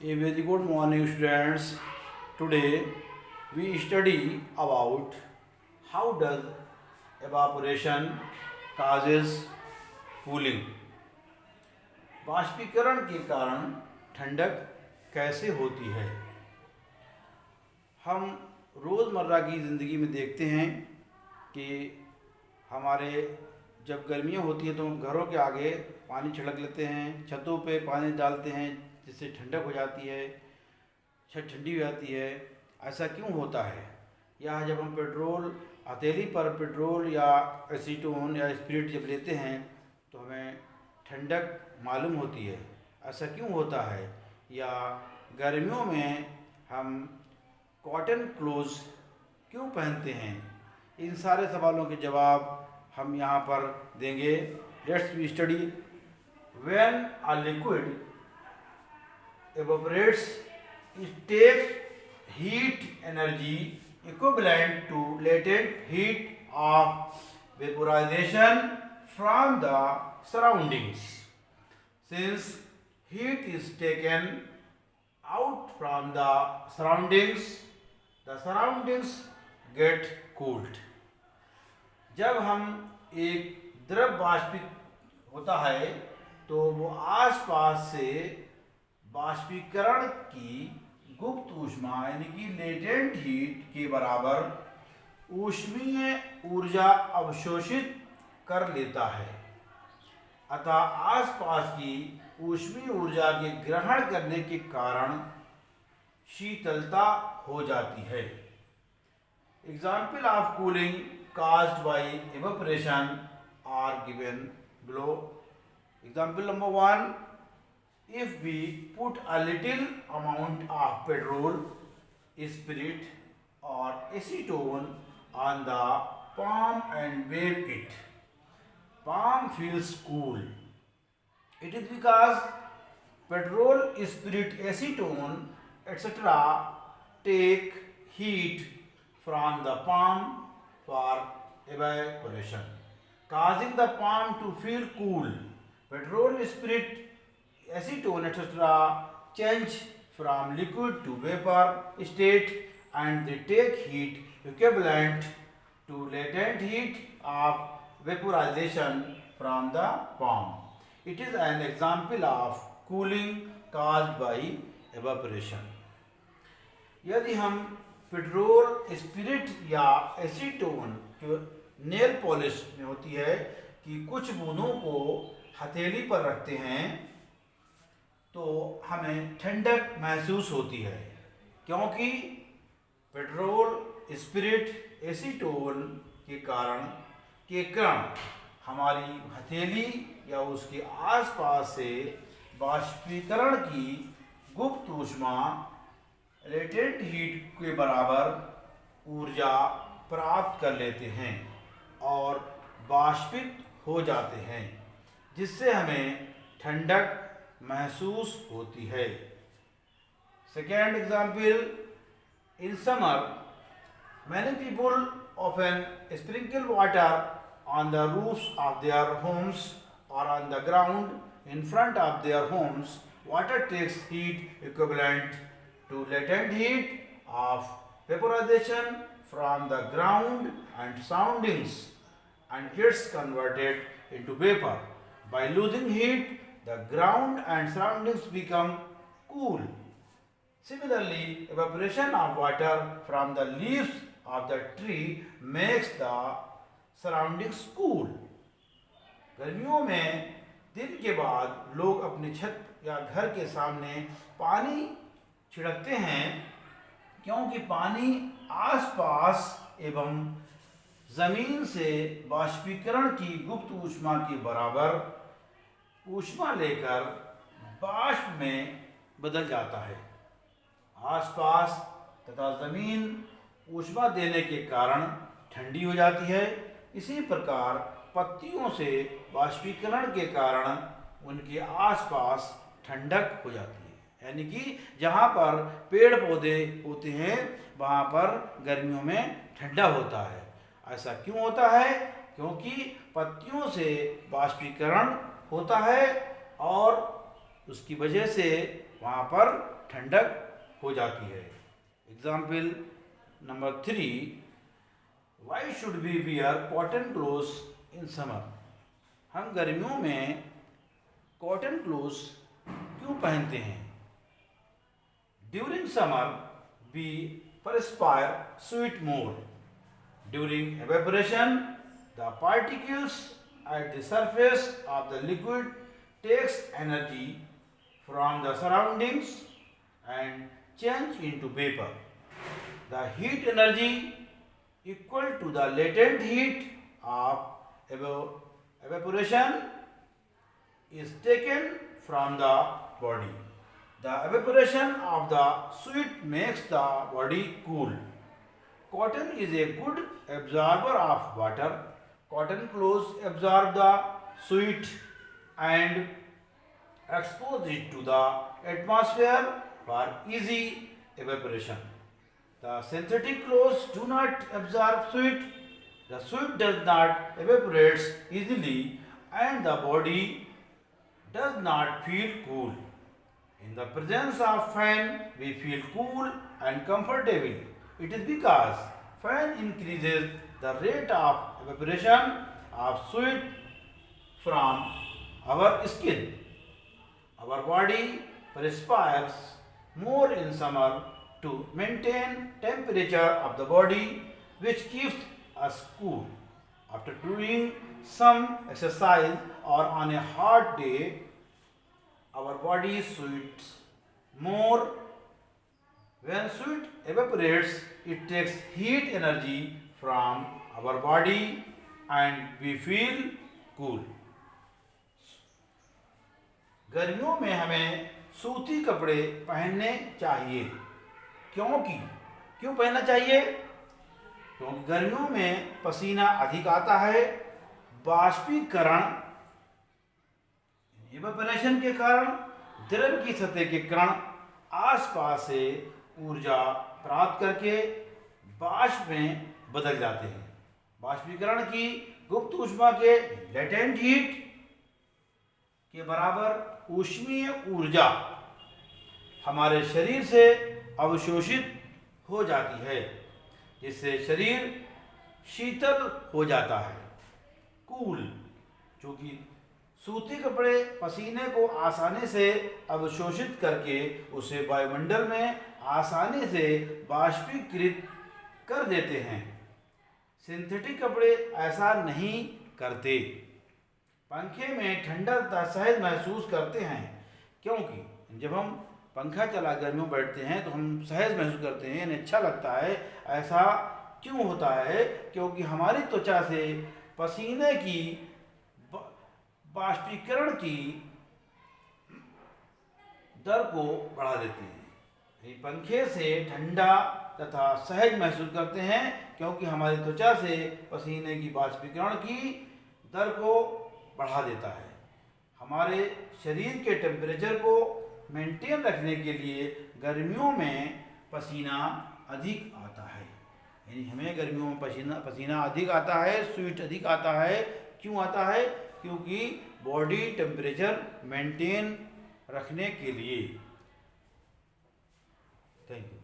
A very good morning, students. Today we study about how does evaporation causes cooling. बाष्पीकरण के कारण ठंडक कैसे होती है। हम रोज़मर्रा की ज़िंदगी में देखते हैं कि हमारे जब गर्मियाँ होती हैं तो हम घरों के आगे पानी छिड़क लेते हैं, छतों पे पानी डालते हैं जिससे ठंडक हो जाती है, छत ठंडी हो जाती है। ऐसा क्यों होता है? या जब हम हथेली पर पेट्रोल या एसीटोन या स्पिरिट जब लेते हैं तो हमें ठंडक मालूम होती है। ऐसा क्यों होता है? या गर्मियों में हम कॉटन क्लोथ्स क्यों पहनते हैं? इन सारे सवालों के जवाब हम यहाँ पर देंगे। Let's we study. When a liquid evaporates, it takes heat energy equivalent to latent heat of vaporization from the surroundings. Since heat is taken out from the surroundings get cooled. जब हम एक द्रव वाष्पित होता है तो वो आसपास से बाष्पीकरण की गुप्त ऊष्मा यानी कि लेटेंट हीट के बराबर ऊष्मीय ऊर्जा अवशोषित कर लेता है। अतः आसपास की ऊष्मीय ऊर्जा के ग्रहण करने के कारण शीतलता हो जाती है। Example of cooling caused by evaporation are given below. Example number 1. If we put a little amount of petrol, spirit or acetone on the palm and wave it, palm feels cool. It is because petrol, spirit, acetone, etc. take heat from the palm for evaporation, causing the palm to feel cool. Petrol, spirit, acetone, etc. change from liquid to vapor state and they take heat equivalent to latent heat of vaporization from the palm. It is an example of cooling caused by evaporation. यदि हम petrol, spirit या acetone जो nail polish में होती है कि कुछ बूंदों को हथेली पर रखते हैं तो हमें ठंडक महसूस होती है, क्योंकि पेट्रोल, स्पिरिट, एसीटोन के कारण के कण हमारी हथेली या उसके आसपास से बाष्पीकरण की गुप्त ऊष्मा लेटेंट हीट के बराबर ऊर्जा प्राप्त कर लेते हैं और बाष्पित हो जाते हैं, जिससे हमें ठंडक महसूस होती है। Second example, in summer many people often sprinkle water on the roofs of their homes or on the ground in front of their homes. Water takes heat equivalent to latent heat of vaporization from the ground and surroundings and gets converted into vapor. By losing heat, the ground and surroundings become cool. Similarly, evaporation of water from the leaves of the tree makes the surroundings cool. गर्मियों में दिन के बाद लोग अपनी छत या घर के सामने पानी छिड़कते हैं, क्योंकि पानी आसपास एवं जमीन से बाष्पीकरण की गुप्त ऊष्मा के बराबर ऊष्मा लेकर बाष्प में बदल जाता है। आसपास तथा जमीन ऊष्मा देने के कारण ठंडी हो जाती है। इसी प्रकार पत्तियों से बाष्पीकरण के कारण उनके आसपास ठंडक हो जाती है, यानी कि जहाँ पर पेड़ पौधे होते हैं वहाँ पर गर्मियों में ठंडा होता है। ऐसा क्यों होता है? क्योंकि पत्तियों से बाष्पीकरण होता है और उसकी वजह से वहाँ पर ठंडक हो जाती है। Example number 3, why should we wear cotton clothes in summer? हम गर्मियों में कॉटन क्लोथ्स क्यों पहनते हैं? During summer we perspire sweat more. During evaporation, the particles at the surface of the liquid takes energy from the surroundings and change into vapor. The heat energy equal to the latent heat of evaporation is taken from the body. The evaporation of the sweat makes the body cool. Cotton is a good absorber of water. Cotton clothes absorb the sweat and expose it to the atmosphere for easy evaporation. The synthetic clothes do not absorb sweat. The sweat does not evaporate easily and the body does not feel cool. In the presence of fan, we feel cool and comfortable. It is because fan increases the rate of evaporation of sweat from our skin. Our body perspires more in summer to maintain temperature of the body, which keeps us cool. After doing some exercise or on a hot day, our body sweats more. When sweat evaporates, it takes heat energy from our body and we feel cool. गर्मियों में हमें सूती कपड़े पहनने चाहिए। क्यों पहनना चाहिए? क्योंकि गर्मियों में पसीना अधिक आता है। बाष्पीकरण इवेपोरेशन के कारण द्रव की सतह के कण आसपास से ऊर्जा प्राप्त करके वाष्प में बदल जाते हैं। बाष्पीकरण की गुप्त ऊष्मा के लेटेंट हीट के बराबर ऊष्मीय ऊर्जा हमारे शरीर से अवशोषित हो जाती है, जिससे शरीर शीतल हो जाता है। कूल, चूँकि सूती कपड़े पसीने को आसानी से अवशोषित करके उसे वायुमंडल में आसानी से बाष्पीकृत कर देते हैं। सिंथेटिक कपड़े ऐसा नहीं करते। पंखे में ठंडा तथा सहज महसूस करते हैं, क्योंकि जब हम पंखा चला गर्मियों में बैठते हैं तो हम सहज महसूस करते हैं, यानी अच्छा लगता है। ऐसा क्यों होता है? क्योंकि हमारी त्वचा से पसीने की बाष्पीकरण की दर को बढ़ा देती है। पंखे से ठंडा तथा सहज महसूस करते हैं, क्योंकि हमारी त्वचा से पसीने की बाष्पीकरण की दर को बढ़ा देता है। हमारे शरीर के टेम्परेचर को मेंटेन रखने के लिए गर्मियों में पसीना अधिक आता है। यानी हमें गर्मियों में पसीना अधिक आता है, स्वेट अधिक आता है। क्यों आता है? क्योंकि बॉडी टेम्परेचर मेंटेन रखने के लिए। Thank you.